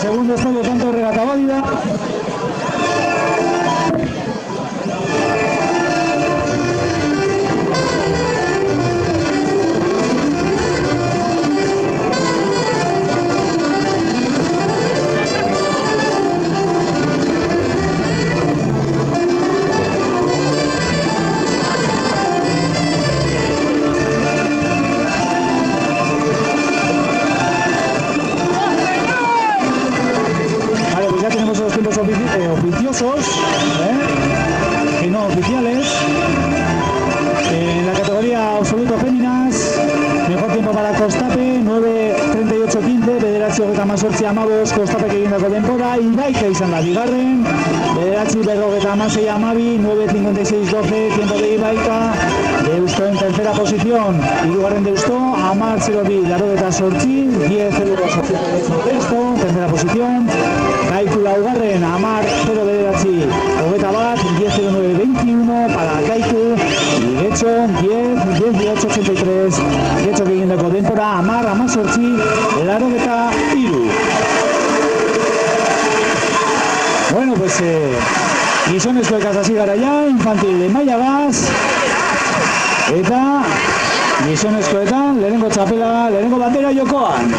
segundo está por tanto regata válida. Oficiosos, y no oficiales. En la categoría absoluto féminas, mejor tiempo para Kostape, 9:38:15, bederatzi hogeita hemezortzi hamabost, Kostapek egindako denbora, Ibaika izan da bigarren, bederatzi berrogeita hamasei hamabi, 9:56:12, tiempo de Ibaika. Deusto en tercera posición, hirugarren Deusto, 10:02, laurogeita zortzi, 10:08, Deusto, tercera posición. Kaiku laugarren, 10:09, hogeita bat, 10:09:21 para Kaiku. Y Getxo, 10:18:83, Getxo que egindako denbora, 10:18, laurogeita hiru. Bueno, pues gizonezkoekaz hasi gara ja, infantil maila gaz. Eta gizonezkoetan lehenengo txapela, lehenengo bandera jokoan.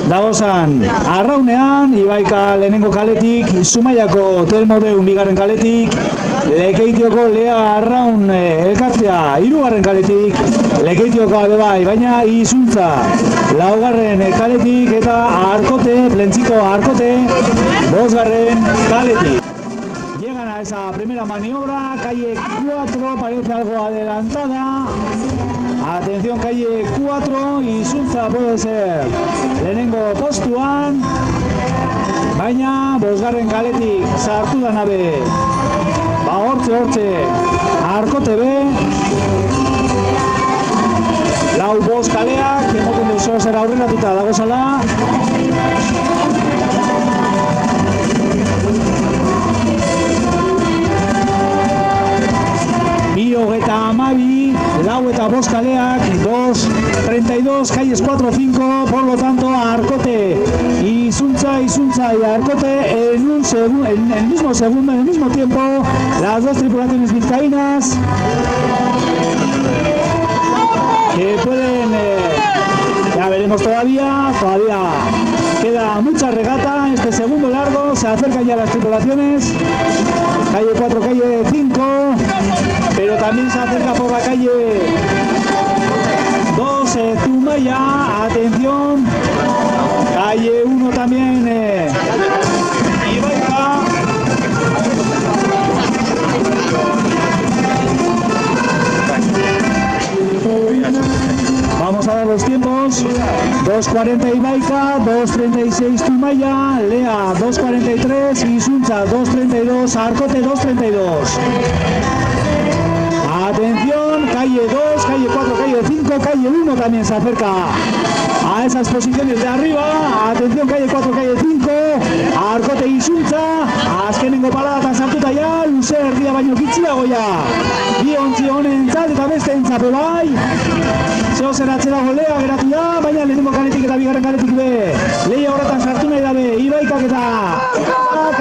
Dagozan, arraunean, Ibaika lehenengo kaletik, Zumaiako Telmodeun bigarren kaletik, Lekeitioko Lea Arraun elkartzea hirugarren kaletik, Lekeitioko bai, baina Izuntza laugarren kaletik eta Arkote, Plentziko Arkote, bosgarren kaletik. Llegan a esa primera maniobra, calle 4, parece algo adelantada. Atención, calle 4, Izuntza puede ser lehenengo postuan, baina bosgarren kaletik sartu da nabe. Ba hortze, Arkote be, lau bost kaleak, emoten duzu zer aurreratuta dagozala. Hogeita hamabi, lau eta bost kaleak, 2:32, calles 4-5, por lo tanto Arkote, Izuntza y Arkote en el mismo segundo, en el mismo tiempo, las dos tripulaciones vizcaínas que pueden, ya veremos todavía queda mucha regata, este segundo largo, se acercan ya las tripulaciones, calle 4, calle 5, pero también se acerca por la calle 2, Zumaya, atención, calle 1 también, Ibaika. Vamos a dar los tiempos, 2:40 Ibaika, 2:36 Zumaya, Lea 2:43, Izuntza 2:32, Arkote 2:32. Atención, calle 2, calle 4, calle 5, calle 1 también se acerca a esas posiciones de arriba. Atención, calle 4, calle 5, Arkote Izuntza, azkenengo paradatan sartuta ja, luze erdia baino gitxiago ja. Bi ontzi honentzat eta beste entzape bai. Zeo zer atzerago Lea geratu da, baina lehenengo kaletik eta bigarren kaletik be. Lehia horretan sartu nahi dabe, Ibaikak eta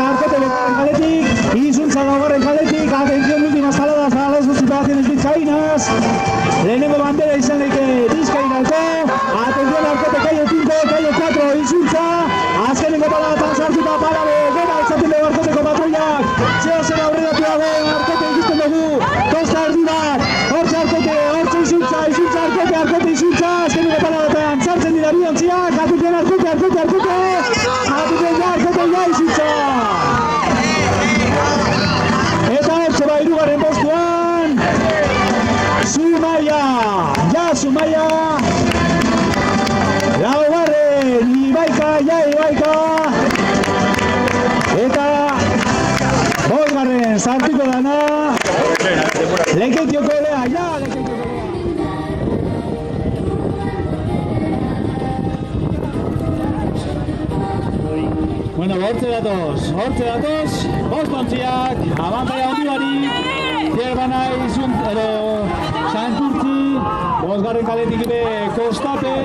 Arkote begarren kaletik, Izuntza gaugarren kaletik, atención, últimas saladas a las dos tripulaciones vizcaínas. Lehenengo bandera izan leike Bizkairako, atención Arkote calle 5, calle 4, Izuntza, azkenengo paradatan sartuta parabe, gora etzaten dugu Arkoteko patrullak, zeo zer aurreratu dago, Arkote ikusten dugu, kosta erdi bat, hortze Arkote, hortze Izuntza, Arkote Izuntza, azkenengo paradatan sartzen dira bi ontziak, atención Arkote, atención ja Izuntza. Eta hortze ba hirugarren postuan, Zumaya, laugarren, Ibaika, eta bosgarren sartuko dana, Lekeitioko Lea, Lekeitioko Lea. Bueno, hortze datoz, bost ontziak, abantaia handi barik, Zierbana Santurtzi, bosgarren kaletik ibe kostape.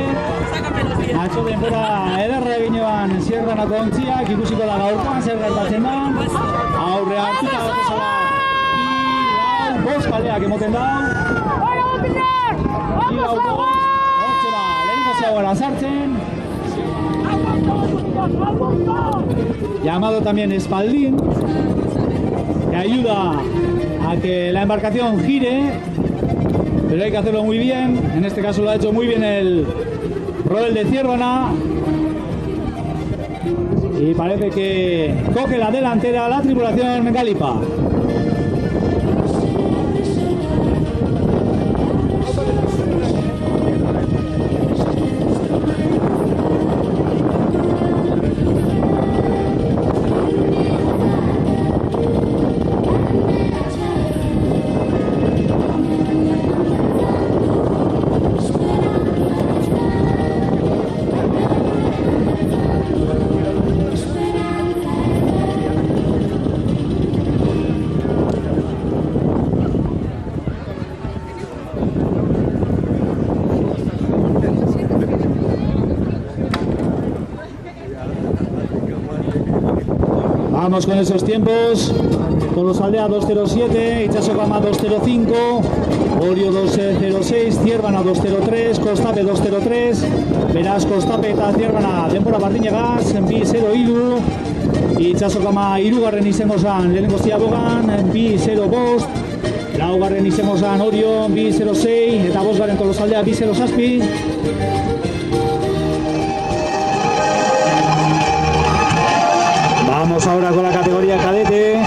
Atzo denbora ederra eginean Zierbanako ontziak, ikusiko da gaurkoan zer gertatzen da. Aurre hartuta batezala bi, lau, bost kaleak emoten da. Bi, lau, bost, hortze ba, lehenko zegoela sartzen. Llamado también Espaldín, que ayuda a que la embarcación gire, pero hay que hacerlo muy bien. En este caso lo ha hecho muy bien el Roel de Zierbana y parece que coge la delantera la tripulación Galipa. Vamos con esos tiempos. Tolosaldea 2.07, Itsasokama 2.05, Orio 2.06, Zierbana 2.03, Kostape 2.03, beraz Kostape eta Zierbana denbora bardinegaz, 2.03, Itsasokama hirugarren izango zan lehenengo ziabogan, 2.05, laugarren izango zan Orio 2.06 eta bosgarren Tolosaldea 2.07. Vamos ahora con la categoría cadete.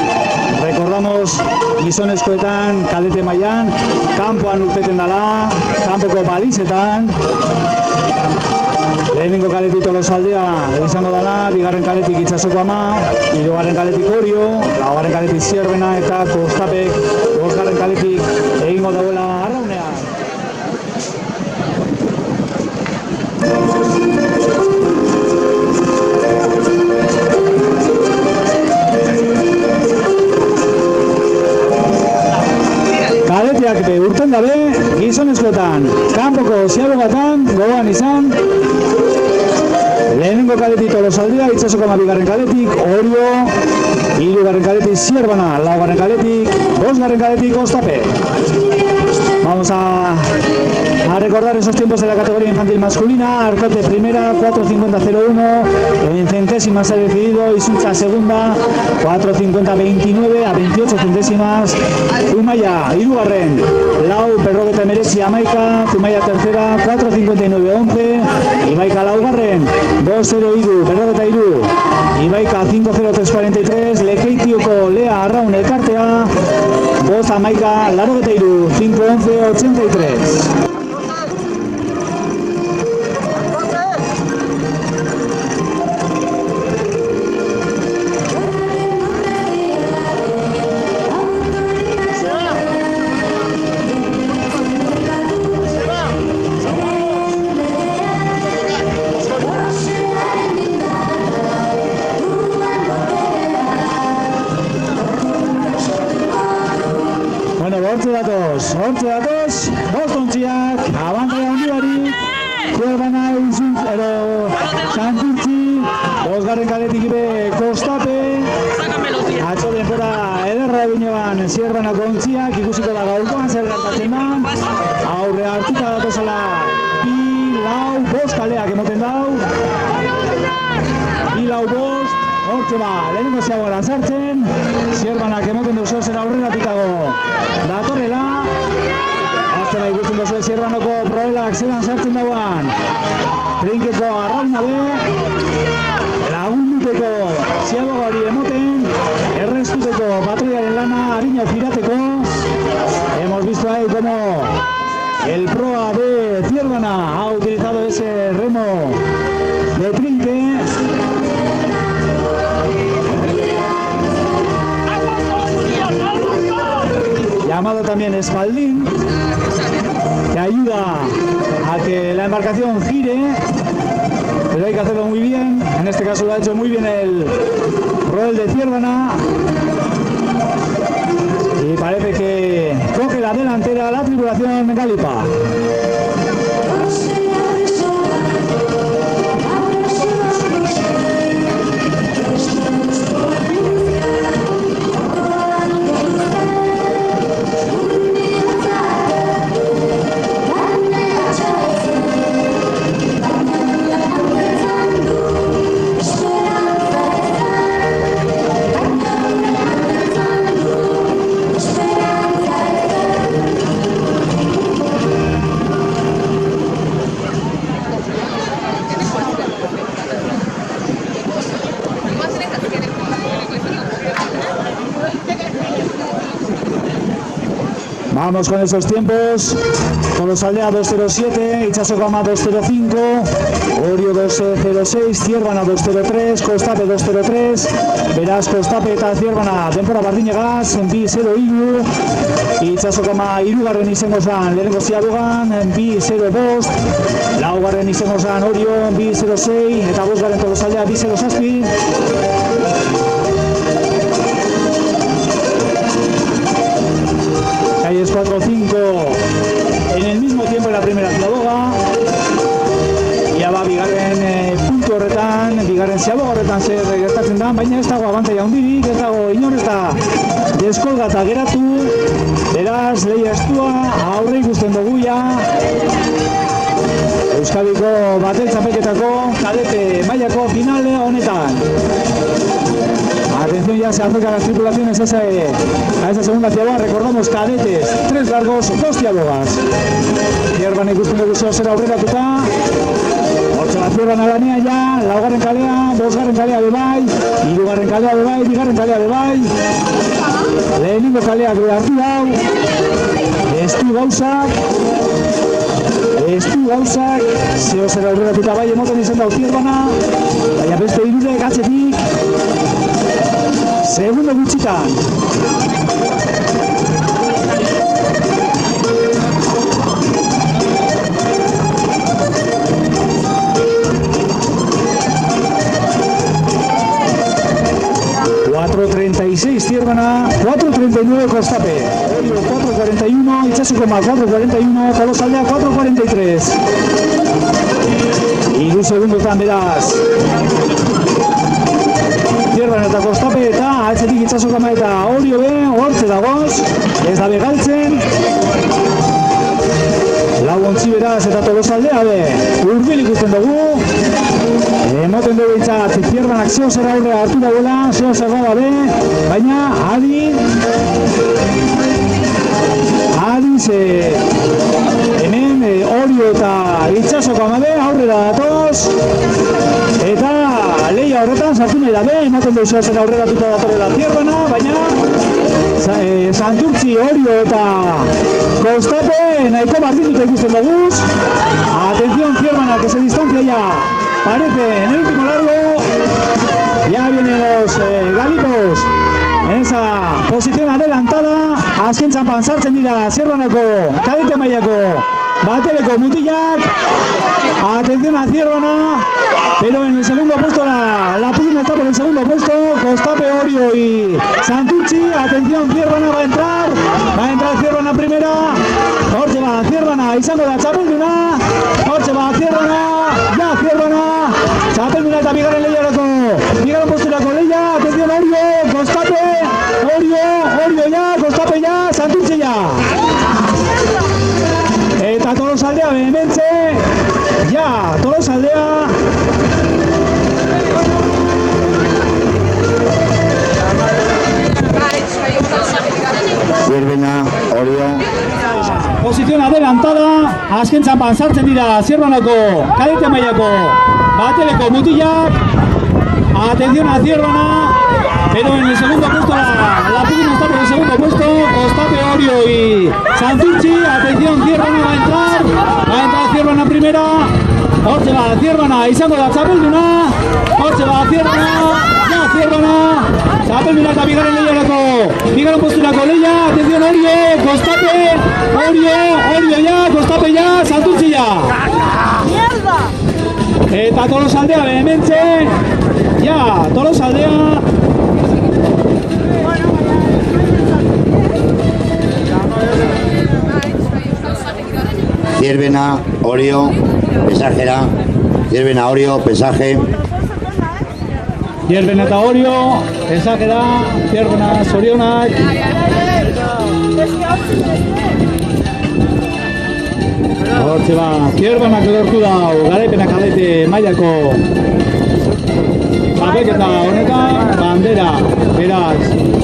Recordamos gizonezkoetan cadete mailan, kanpoan urteten dala, kanpoko balizetan. Lehenengo kaletik Tolosaldea izango dala, bigarren kaletik Itsasokama, hirugarren kaletik Orio, laugarren kaletik Zierbena eta Kostapek bosgarren kaletik egingo dauela arraunean. Kadeteak be urten dabe, gizonezkoetan, kanpoko ziabogatan, gogoan izan. Lehenengo kaletik Tolosaldea, Itsasokama bigarren kaletik, Orio, hirugarren kaletik Zierbana, laugarren kaletik, bosgarren kaletik Kostape. Vamos a recordar esos tiempos de la categoría infantil masculina. Arcote primera, 4.50.01, en centésimas ha decidido, Isuntza segunda, 4.50.29 a 28 centésimas. Zumaia, hirugarren, lau, berrogeta emeretzi amaika, Zumaia tercera, 4.59.11, Ibaika laugarren, 2.0 berrogeta iru, Ibaika 5.03.43, Lekeitioko Lea Arraun elkartea, 2 amaika, larogeta iru, 5.11.83. Hortze datoz, bostontziak, abantaia handi bari, Zierbana Izuntz, Santurtzi, bosgarren kaletik ibe Kostape, atzo denbora ederra eginean Zierbanako ontziak, ikusiko da gaurkoan zer gertatzen da, aurre hartuta datozala bi, lau, bost kaleak emoten dau, bi, lau, bost, hortze ba, lehenengo ziagoela sartzen, Zierbanak emoten duzu zer aurreratikago datorrela. Aztena ikusten duzu Zierbanoko proelak zelan sartzen dauan. Trinkeko arrauna be, lagunduteko ziagoa hori emoten, erreztuteko patrullaren lana harina firateko. Hemos visto ahí como el proa de Zierbana ha utilizado ese remo de trinque. Llamado también Espaldín, que ayuda a que la embarcación gire, pero hay que hacerlo muy bien. En este caso lo ha hecho muy bien el Roel de Zierbana Y parece que coge la delantera la tripulación Galipa. Vamos con esos tiempos. Tolosaldea 2.07, Itsasokama 2.05, Orio 2.06, Zierbana 2.03, Kostape 2.03, beraz Kostape eta Zierbana denbora bardinegaz, bi 0-3, Itsasokama irugarren izango zan lehenengo ziabogan, bi 0-5, laugarren izango zan Orio, bi 0-6, eta bosgarren Tolosaldea bi 0-7. Calles 4-5 en el mismo tiempo en la primera ziaboga. Ya va bigarren puntu horretan, bigarren ziaboga horretan zer gertatzen da, baina ez dago abantaia handirik, ez dago inor ez da deskolgata geratu, beraz lehia estua, aurre ikusten dugu ja. Euskadiko batel txapelketako kadete mailako finale honetan. Atención, ya se acercan las tripulaciones a esa segunda ziaboga. Recordamos, cadetes, 3 largos, 2 ziabogas. Zierbana ikusten dugu zera aurreratuta. Hortxe bat Zierbana lanea ja, laugarren kalea, bosgarren kalea bebai, hirugarren kalea bebai, bigarren kalea bebai. Lehenengo kaleak hartu hau. Estu gauzak, zeo zera aurreratuta bai emoten izan dau Zierbana, baina beste hirurek atzetik. Segundo gutxitan. Zierbana, 4.39 Kostape, Orio 4.41, Itsasokama 4.41, Tolosaldea 4.43. Hiru segundotan beraz. Zierbana eta Kostape eta atzetik Itsasokama eta Orio be, hortze dagoz, ez da begaltzen. Lau ontzi beraz eta Tolosaldea be, urbil ikusten dugu. Emoten dugu itzat, Zierbanak zeo zer aurre hartu dagoela, zeo zer da be, baina adi ze hemen Orio eta Itsasokama be aurrera datoz, eta lehia horretan sartu nahi da be, emoten dugu zeo zer aurrera tuta datorela Zierbana, baina Santurtzi, Orio eta Kostape nahiko bardituta ikusten dugu. Atención, Zierbana, que se distancia ya. Parece en el último largo, ya vienen los galipos en esa posición adelantada. Azken txampan sartzen dira Zierbanako kadete mailako bateleko mutilak. Atención a Zierbana, pero en el segundo puesto la pugna está por el segundo puesto, Kostape, Orio y Santurtzi. Atención, Zierbana va a entrar Zierbana primera. Hortxe va Zierbana izango da txapelduna, hortxe va Zierbana, ja Zierbana, txapelduna eta bigarren posturako lehia. Atención, Orio, Kostape, Orio ya, Kostape ya, Santurtzi ya. Eta Tolosaldea behementze, ja, Tolosaldea. Zierbana, Orio. Posición adelantada, azken txampan sartzen dira Zierbanako kadete mailako bateleko mutilak. Atención a Zierbana, pero en el segundo puesto la pugna está por el segundo puesto, Kostape, Orio y Santurtzi. Atención, Zierbana va a entrar Zierbana primera. Hortxe va Zierbana izango da txapelduna, hortxe va Zierbana, ja Zierbana, txapelduna eta bigarren posturako lehia. Atención, Orio, Kostape, Orio ya, Kostape ya, Santurtzi ya. Eta Tolosaldea behementze, ja, Tolosaldea. Ciervena, Orio, pesajera. Ciervena, Orio, pesaje. Ciervena eta Orio, pesake da, Ciervena zorionak. Hortze ba, Ciervenak lortu da, garaipenak adete mailako babeketa honetan, bandera, beraz,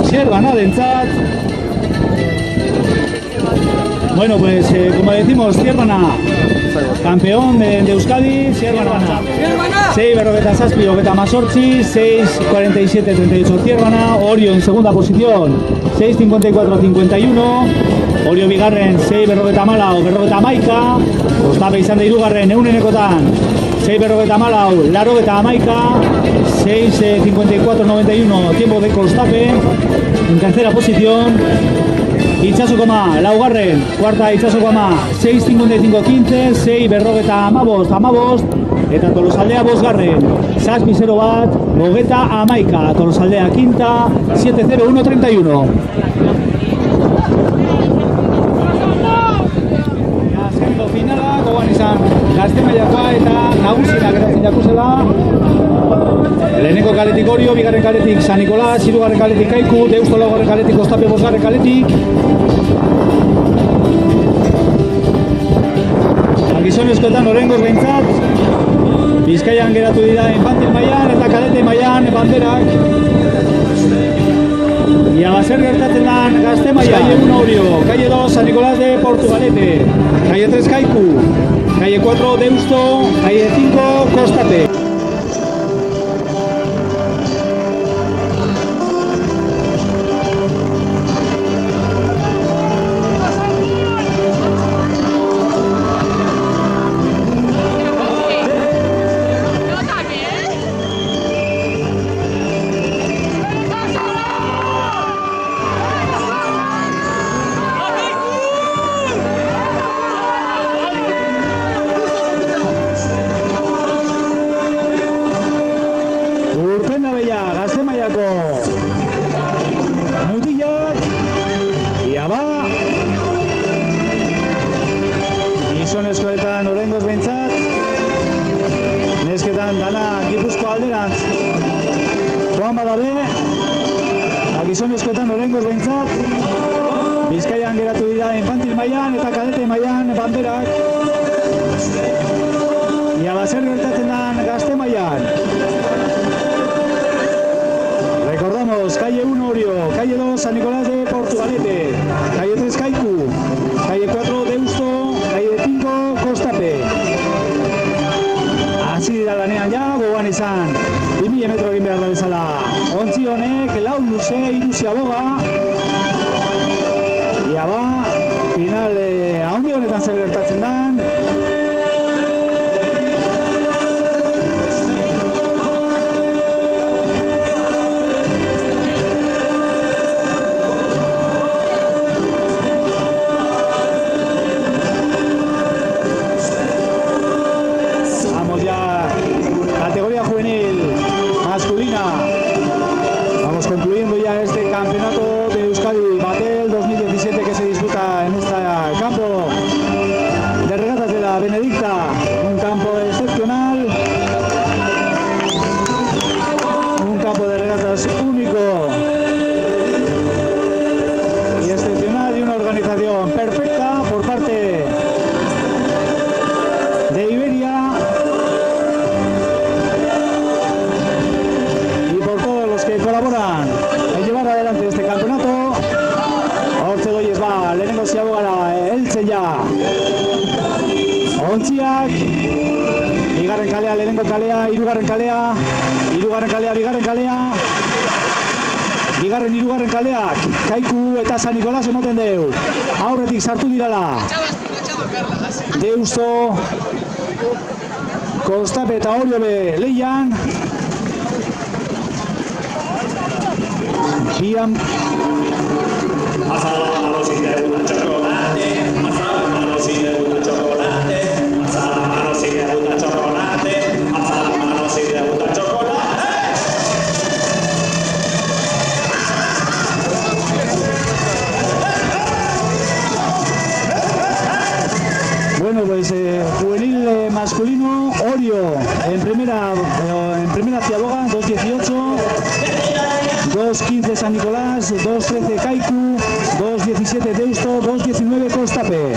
Ciervena dentzat. Bueno, pues como decimos, Ciervena, campeón de Euskadi, Ciervena. 6,47, 6,47-38 Ciervena, Orio en segunda posición, 6,54-51, Orio bigarren, 6,54-51, Kostape izan da hirugarren, eunenekotan, 6,54-81, 6,54-91, tiempo de Kostape, en tercera posición, Itsasokoma, laugarren, cuarta Itsasokoma, 6,55-15, 6,55, eta Tolosaldea bosgarren, 6,01, 91, Tolosaldea quinta, 7,01-31. Azkeneko finala, gogoan izan Gazte mailakoa eta nagusina geratzen jakuzela. Lehenengo kaletik Orio, bigarren kaletik San Nikolas, hirugarren kaletik Kaiku, Deusto laugarren kaletik Kostape bosgarren kaletik. Gizonezkoetan Orengoz behintzat, Bizkaian geratu dira infantil mailan eta kadete mailan banderak. Ia baser gertatzen da Gazte mailan, calle 1 Orio, calle 2 San Nicolás de Portugalete, calle 3 Kaiku, calle 4 Deusto, calle 5 Kostape. Gizonezkoetan Orengoz behintzat, nesketan dana Gipuzko alderantz joan badabe, gizonezkoetan Orengoz behintzat, Bizkaian geratu dira infantil mailan eta kadete mailan banderak. Ia baser gertatzen dan Gazte mailan. Recordamos, calle 1 Orio, calle 2 San Nicolás de Portugalete, calle 3 Kaiku, calle 4 Deusto, calle 5 Kostape. Hasi dira lanean ja, gogoan izan 2000 metro egin behar da bezala. Ontzi honek, lau luze, iruzi aboga. Ia ba, final haundi honetan zer gertatzen dan. Concluyendo ya este campeonato de Euskadi Batel 2017 que se disputa en este campo de regatas de la Benedicta, un campo excepcional, un campo de regatas único y excepcional y una organización perfecta por parte de Iberia y por todos los que colaboran en llevar adelante este campeonato. Hortze doiez ba, lehenengo ziabogara heltzen ja ontziak, bigarren kalea, lehenengo kalea, hirugarren kalea, hirugarren kalea, bigarren kalea, bigarren hirugarren kaleak, Kaiku eta San Nikolas emoten deu, aurretik sartu dirala Deusto, Kostape eta Orio be lehian. Bian Bueno, pues masculino, Orio en primera Ciaboga, 2.18, 2.15 San Nicolás, 2.13 Kaiku, 2.17 Deusto, 2.19 Costape.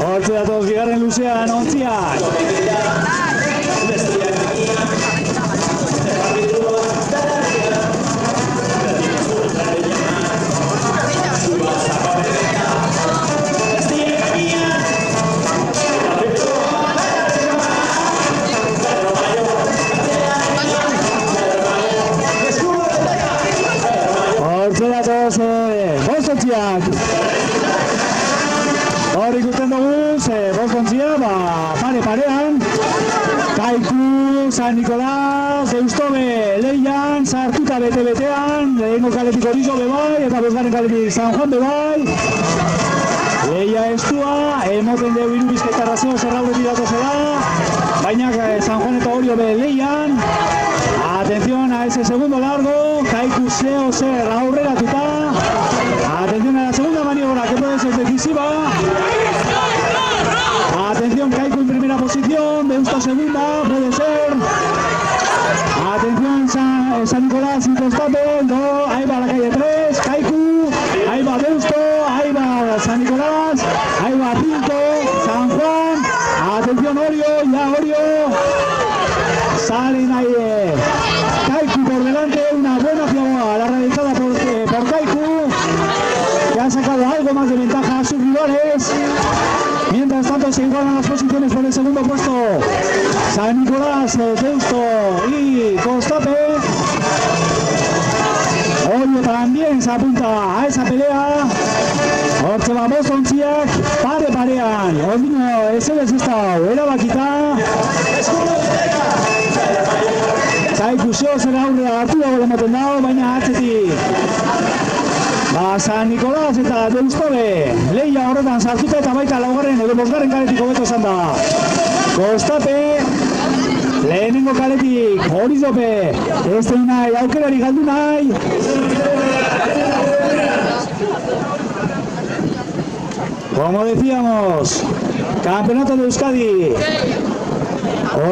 Hortze datoz bigarren luzean ontziak. Hortze datoz bostontziak. Hor ikusten dugu, bostontzia, pare-parean. Kaiku, San Nicolás, Deustobe, Leian, sartuta bete-betean. Lehenko kaletik Orizo bebai, eta bosgarren kaletik San Juan bebai. Leia estua, emoten dugu irubizketarra zeo zerraudetik datozela. Baina San Juan eta Orio be Leian. Atención a ese segundo largo, Kaiku zeo zer aurreratuta. Atención a la segunda maniobra que puede ser decisiva. Atención, Kaiku en primera posición, Deusto segunda, puede ser. Atención, San Nicolás y Costape, no, ahí va la calle 3, Kaiku, ahí va Deusto, ahí va San Nicolás, ahí va 5, San Juan, atención Orio, ya Orio, salen ahí, Kaiku por delante, una buena fiaboga, la realizada por Kaiku, que ha sacado algo más de ventaja a sus rivales. Mientras tanto se igualan las posiciones por el segundo puesto San Nicolás, Deusto y Costape. Orio también se apunta a esa pelea. Hortze va bostontziak, pare-parean. Ordino esedez ez dau, erabakita. Kaiku zeo zer aurrera hartu dago ematen dau, baina atzetik. San Nicolás eta Deustobe Leia horretan sartuta eta baita laugarren edo bosgarren kaletik hobeto esan da. Costape lehenengo kaletik Orizope ez du nahi, aukerari galdu nahi. Como decíamos, Campeonato de Euskadi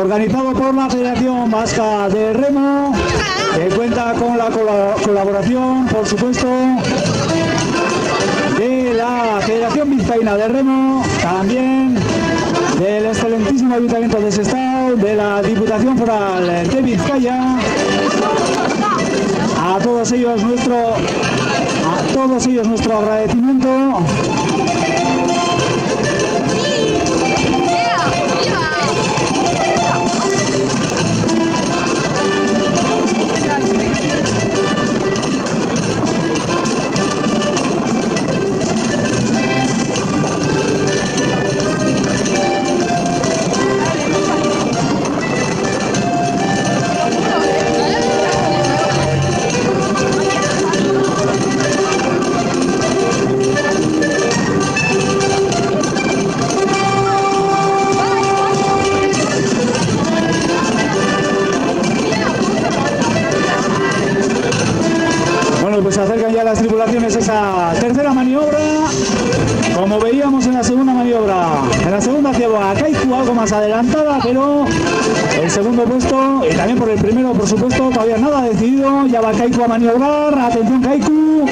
organizado por la Federación Vasca de Remo, que cuenta con la colaboración, por supuesto, de la Federación Vizcaína de Remo, también del excelentísimo Ayuntamiento de Sestao, de la Diputación Foral de Vizcaya. A todos ellos nuestro agradecimiento. Pues se acercan ya las tripulaciones a esa tercera maniobra. Como veíamos en la segunda maniobra, en la segunda ciaboga, Kaiku algo más adelantada, pero el segundo puesto y también por el primero, por supuesto, todavía nada decidido. Ya va Kaiku a maniobrar. Atención, Kaiku.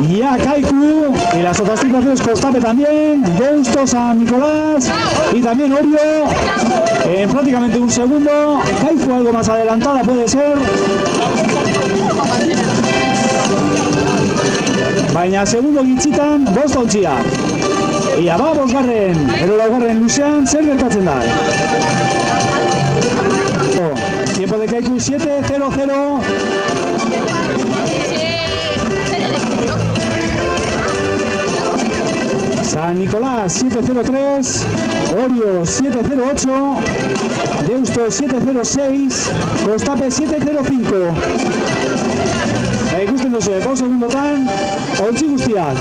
Ya Kaiku y las otras tripulaciones, Costape también, Deusto, San Nicolás y también Orio en prácticamente un segundo. Kaiku algo más adelantada puede ser. Baina segundo gitzitan bostontziak. Ia ba bosgarren, ero laugarren luzean zer gertatzen da. Tiempo de Kaiku 7:00. San Nicolás 7:03, Orio 7:08, Deusto 7:06, Costape 7:05. Ikusten duzu, 2 segundotan, ontzi guztiak.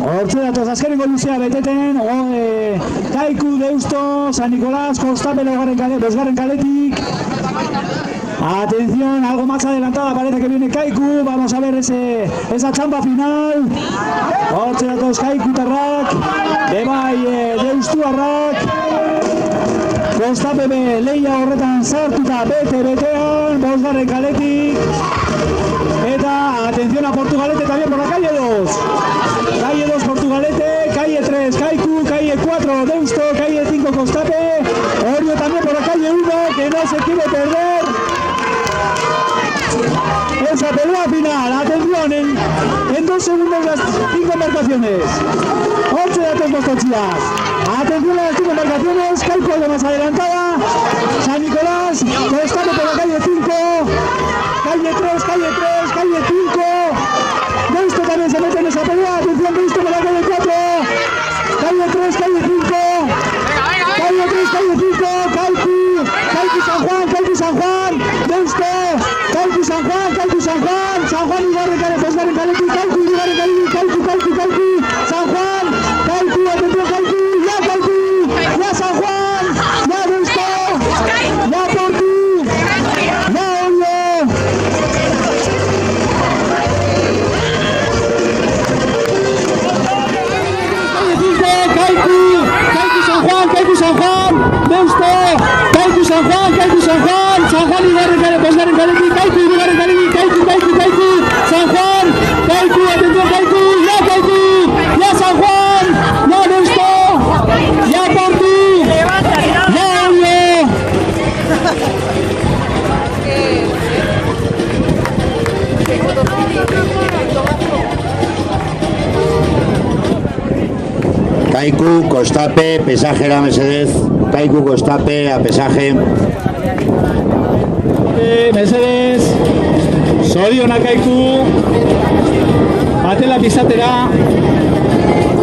Hortze datoz azkenengo luzea beteten, Kaiku, Deusto, San Nicolás, Kostape, bosgarren kaletik. Atención, algo más adelantada, parece que viene Kaiku, vamos a ver esa txamba final. Hortze datoz Kaiku tarrak, bebai Deustuarrak. Kostape leia horretan sartuta betean, bosgarren kaletik. Eta, atención a Portugalete también por la calle 2. Calle 2 Portugalete, calle 3 Kaiku, calle 4 Deusto, calle 5 Kostape. Orio también por la calle 1, que no se quiere perder esa pelea final. Atención, en 2 segundos las 5 embarcaciones. 8 datos Mostochías. Atención a las 5 embarcaciones. Kaiku algo más adelantada. San Nicolás, Kostape por la calle 5. Calle 3, calle 5. Deusto también se mete en esa pelea. Atención, Deusto por la calle 4. Calle 3, calle 5. Calle 3, calle 5. Kaiku San Juan. Deusto. Kaiku San Juan. San Juan y Bosgarren Kaletik. Kaiku, San Juan. Kaiku, atención, Kaiku. Ya San Juan. Ya Deusto. Ya Portu. Ya Orio. Kaiku San Juan, Deusto, Kaiku San Juan, San Juan y Bosgarren Kaletik, Kaiku, San Juan, Kaiku, atención Kaiku, ya San Juan, ya Deusto, ya Portu, ya Orio. Kaiku, Kostape, pesajera Mercedes. Kaiku, Kostape, a pesaje. Mercedes, Soriona Kaiku, Atela Pisatera.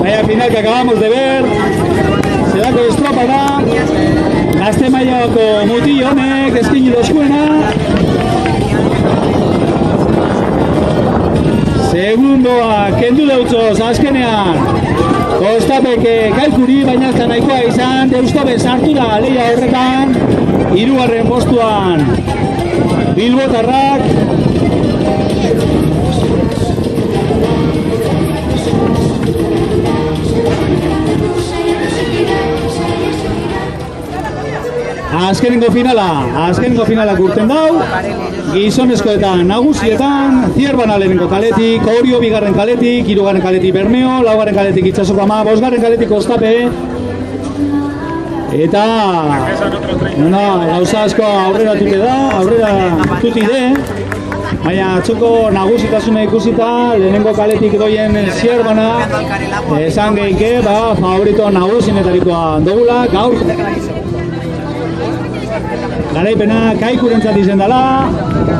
Vaya final que acabamos de ver. Será con estropada. Gazte mailako mutil honek eskini doskuena. Segundoa kendu deutzoz azkenean. Kostapeke Kaikuri, baina ez da nahikoa izan. Deustobe sartu da leia horretan. 3. postuan Bilbotarrak. Azkenengo finala urten dau. Gizonezkoetan nagusietan, Zierban lehenengo kaletik, Orio 2. kaletik, 3. kaletik Bermeo, 4. kaletik Itxasoko Ama, 5. kaletik Kostape. Eta, gauza asko aurrera tuti de. Baina txoko nagusitasuna ikusita, lehenengo kaletik doien Zierbana, esan geike, favorito nagusinetarikoa dugula, gaur. Garaipena Kaikurentzat izen dela,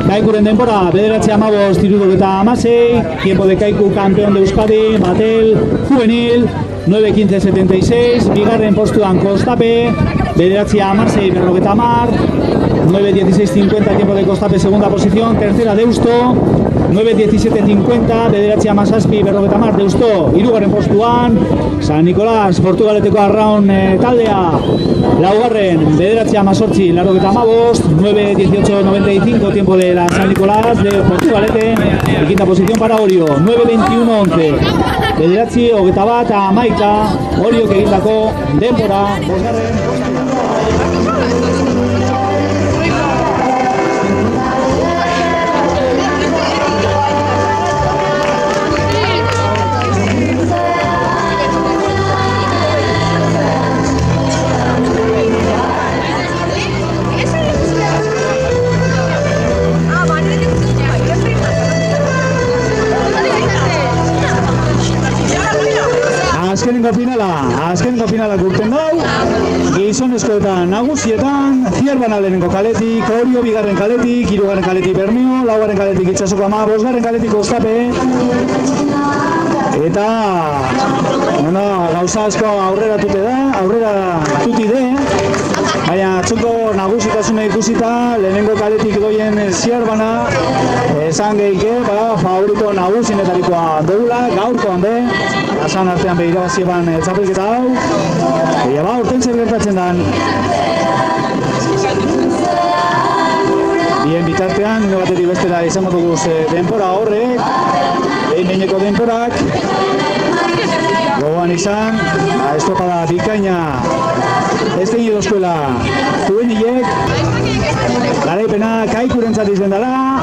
Kaikuren denbora 9:15:76, tiempo de Kaiku campeón de Euskadi, Batel, juvenil, 9:15:76, 2. postuan Kostape, 9:16:50, 9:16:50 tiempo de Kostape, 2. posición, 3. Deusto, 9:17:50, 9:17:50 Deusto, 3. postuan, San Nicolás, Portugaleteko arraun taldea, 4. 9:18:85, 9:18:95 tiempo de la San Nicolás de Portugalete, y 5. posición para Orio, 9:21:11, 9:21:11, Orio que egindako denbora, 5. Azkenengo finala urten dau, gizonezkoetan nagusietan, Zierban lehenengo kaletik, Orio 2. kaletik, 3. kaletik Bermeo, 4. kaletik Itxasoko Ama, 5. kaletik Kostape. Eta, gauza asko aurrera tuti de, Baina txoko nagusitasuna ikusita, lehenengo kaletik doien Zierbana, esan gehike, favorito nagusinetarikoa dugula, gaurkoan be, asan artean be irabazieban txapelketa hau, eta urten zer gertatzen dan. Bien bitartean, ino batetik bestera izango duguz denpora horrek, behin-behineko denporak, gogoan izan, estropada bikaina, ez tegin edozkoela juvenilek, garaipena Kaikurentzat izan dela,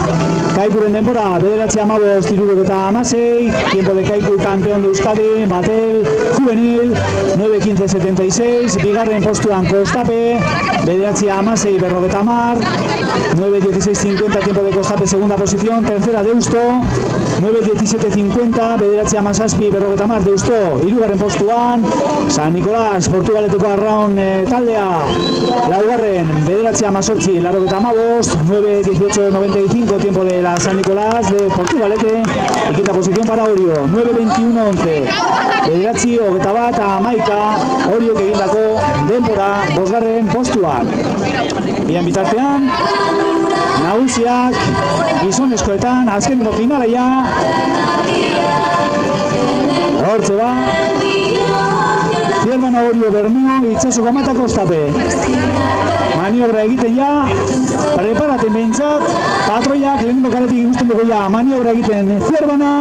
Kaikuren denpora, 9:15-16, tiempo de Kaiku campeón de Euskadi, Batel, juvenil, 9:15-76, bigarren postuan Kostape, 9:16-50, 9:16-50, tiempo de Kostape, segunda posición, tercera Deusto, 9:17-50, 9:17-50, Deusto, hirugarren postuan, San Nicolás, Portugaleteko arraun taldea, laugarren, 9:18-55, 9:18-95, tiempo de la San Nicolás de Portugalete, y quinta posición para Orio, 9:21-11, 9:21-11, Orio egindako denpora, bosgarren postuan. Bien bitartean, nagusiak, gizonezkoetan, azkeneko finalaia, hortze ba, Zierbana Orio Bermeo, Itxaso Gamata Kostape. Maniobra egiten ja, preparaten behintzat, patroiak lehenengo kaletik ikusten dugu ja, maniobra egiten Zierbana,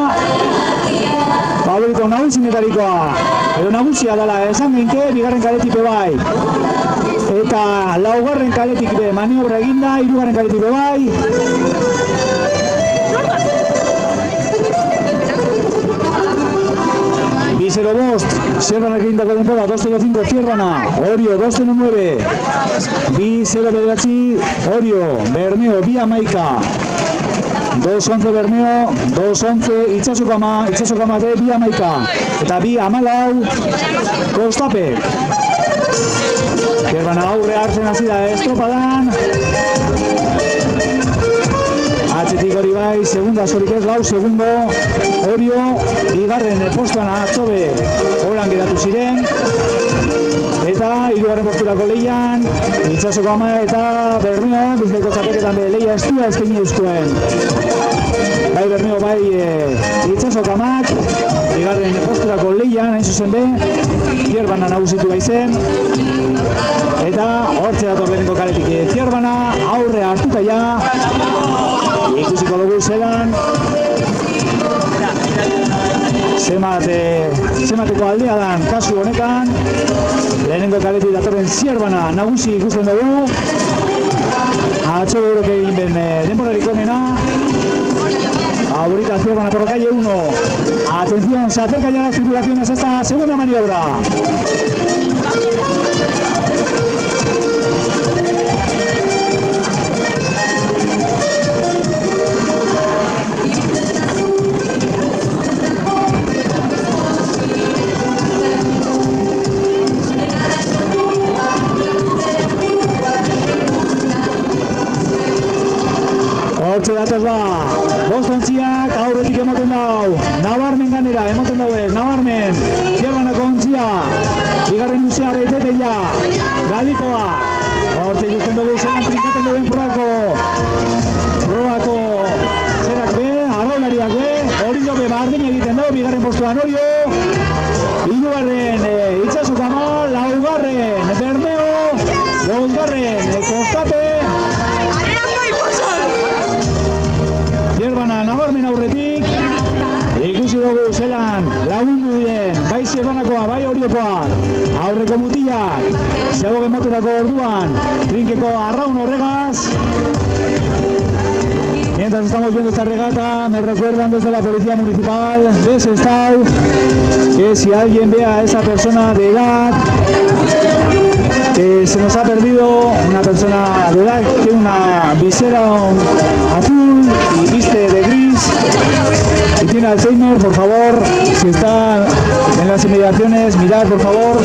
favorito nagusinetarikoa, edo nagusia dela esan geinke, bigarren kaletik bai. Eta laugarren kaletik be maniobra eginda, hirugarren kaletik bai. Bizero bost, Zierbana egindako denpora, 2:05 Zierbana, Orio 2:09, Bizero bederatzi, Orio, Bermeo, 2:11, 2:11 Bermeo, 2:11 Itxaso Gamate, 2:11, eta 2:14 Kostape. Zierbana aurre hartzen hasi da estropadan. Atzetik hori bai, segunda zorik ez, lau segundo, Orio, bigarren postuan atzobe horan geratu ziren, eta hirugarren posturako lehian, Itxaso Gama eta Bermeo, Bizkaiko txapelketan be lehia estua eskaini euskuen. Bai Bermeo, bai Itxaso Gamak, bigarren posturako lehian, hain zuzen be, Zierbana nagusitu baizen, eta hortze dator lehenengo kaletik Zierbana, aurre hartuta ja, ikusiko dugu zelan, zemateko aldea dan kasu honetan, lehenengo kaletik datorren Zierbana nagusi ikusten dugu, atzo eurok egin ben denborarik onena, ahorita Zierbana por calle 1, atención, se acerca ya las tripulaciones a esta segunda maniobra. Hortze datoz ba, bostontziak aurretik emoten dau, nabarmen ganera, emoten dauez, nabarmen, Zierbanako ontzia, bigarren luzea reitete ja, galikoa, hortze ikusten dugu zelan trinkaten duen probako zerak be, arraulariak be, hori jope bardin egiten dugu, bigarren postuan Orio, hirugarren Itxaso Gama, laugarren Bermeo, bosgarren Kostape, Zierbana nabarmen aurretik, ikusi dugu zelan lagundu diren, bai Zierbanakoa, bai Oriokoa, aurreko mutilak, zegoen motorako orduan, trinkeko arraun horregaz. Mientras estamos viendo esta regata, me recuerdan desde la Policía Municipal de Sestao que si alguien ve a esa persona de edad que se nos ha perdido, una persona de edad que tiene una visera azul y viste de gris y tiene Alzheimer, por favor, si está en las inmediaciones, mirar por favor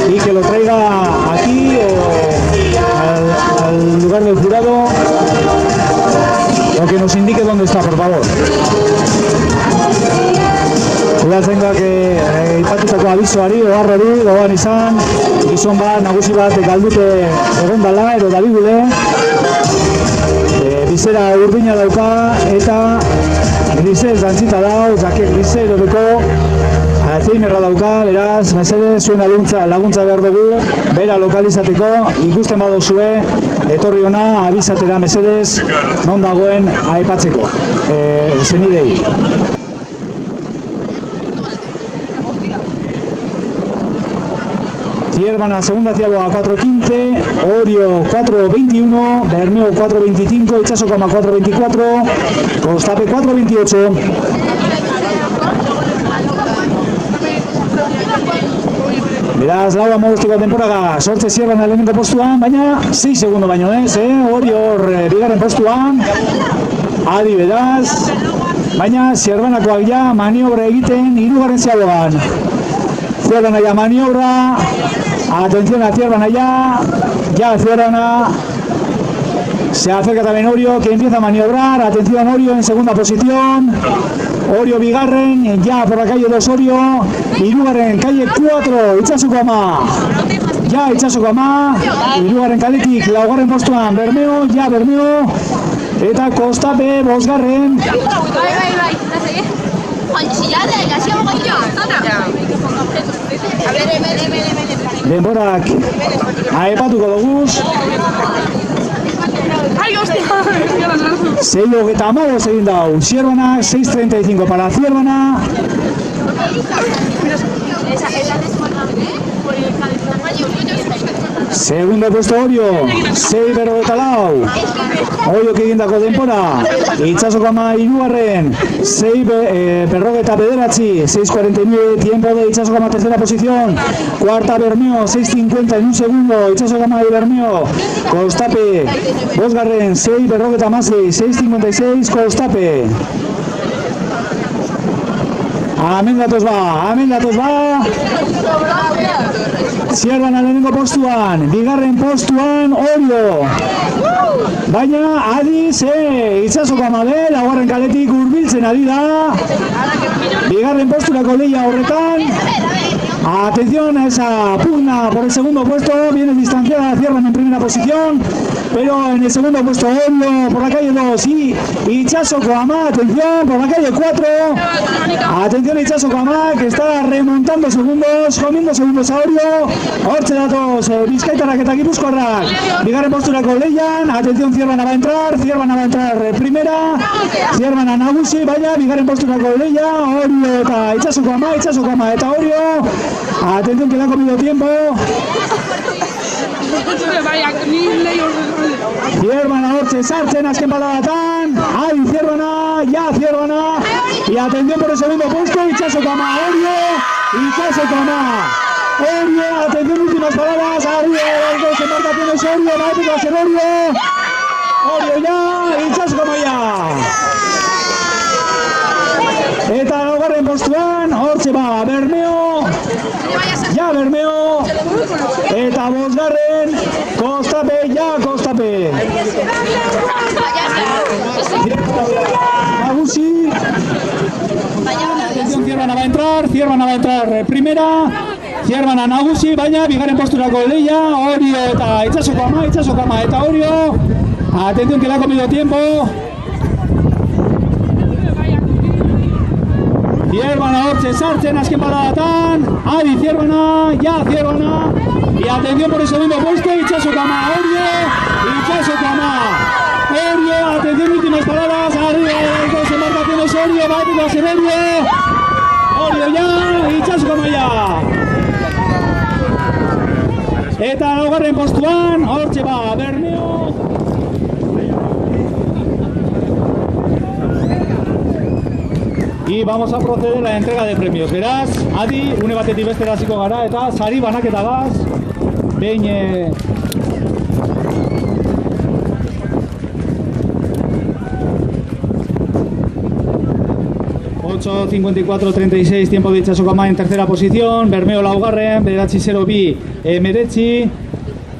y que lo traiga aquí o al lugar del jurado o que nos indique dónde está, por favor. Udaltzaingoak aipatutako abizoari, oharrori, gogoan izan, gizon bat, nagusi bat, galdute egon dala, edo dabigule. Bizera urdina dauka, eta grisez dantzita dau, jake grisez horreko, Alzheimerra dauka, beraz, mesedez, zuen laguntza behar dugu, bera lokalizateko, ikusten badozue, etorri ona, abizatera mesedez, non dagoen aipatzeko, zenidei. Zierbana segunda tiagoa 4.15, Orio 4.21, Bermeo 4.25, Itsasokama 4.24, Kostape 4.28. Beraz, lau amodostiko temporaga, sortze Zierbana lehenengo postuan, baina 6 segundo baino ez, Orio hor bigarren postuan, adi beraz, baina Zierbanakoak ja maniobra egiten hirugarren ziagoan. Zierbana ya maniobra, atención a Zierbana ya Zierbana, se acerca también Orio que empieza a maniobrar, atención Orio en segunda posición, Orio bigarren, ya por la calle 2 Orio, hirugarren calle 4, Itsasokama, ya Itsasokama, hirugarren kaletik laugarren postuan Bermeo, ya Bermeo, eta Kostape bosgarren. Denborak aipatuko doguz. 6:15 egin dau. Zierbana 6:35 para Zierbana. Segundo puesto Orio, 6:44. Orio que egindako denbora. Itsasokama hirugarren, 6:49, 6:49, tiempo de Itsasokama tercera posición. Cuarta Bermeo, 6:50 en un segundo. Itsasokama y Bermeo. Kostape, bosgarren, 6:56, 6:56, Kostape. Hemen datoz ba. Zierbana lehenengo postuan, bigarren postuan Orio. Baina adiz, Itsasokama be, laugarren kaletik hurbiltzen ari da. Bigarren posturako lehia horretan. Atención a esa pugna por el segundo puesto, viene distanciada Zierbana en primera posición, pero en el segundo puesto Orio por la calle 2 y Itsasokama, atención, por la calle 4. Atención a Itsasokama que está remontando segundos, comiendo segundos a Orio. Hortze datoz, Bizkaitarrak eta Gipuzkoarrak, bigarren posturako lehian, atención Zierbana va a entrar primera, Zierbana nagusi, baina bigarren posturako lehia, Orio eta Itsasokama eta Orio, atención que le ha comido tiempo. Zierbana hortze sartzen azken baladatan, ahí Zierbana, y atención por el segundo puesto, Itsasokama, Orio, atención, últimas palabras, arriba, las dos embarcaciones, Orio, va a ser Orio ya, Itsasokama ya. Eta laugarren postuan, hortze ba, Bermeo, eta bosgarren, Kostape. Nagusi. Atención, Zierbana va a entrar primera, Zierbana nagusi, baina bigarren posturako lehia, Orio eta Itsasokama eta Orio. Atención que le ha comido tiempo. Zierbana hortze sartzen azken baladatan, adi Zierbana, y atención por el segundo puesto, Itsasokama, Orio, atención, últimas palabras, arriba de las dos embarcaciones, Orio, va a ser Orio ya, Itsasokama ya. Eta laugarren postuan, hortze ba, Bermeo. Y vamos a proceder a la entrega de premios. Beraz, adi, une batetik bestera hasiko gara eta sari banaketa gaz. Behin 8:54:36 tiempo de Itsasokama en tercera posición, Bermeo laugarren, bederatzi 0-2 Meretzi,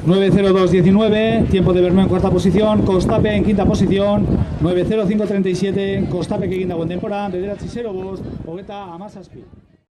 9:02:19 tiempo de Bermeo en cuarta posición, Kostape en quinta posición, 9:05:37 Kostape que egin dagoen denbora, bederatzi 0-5 hogeta 17.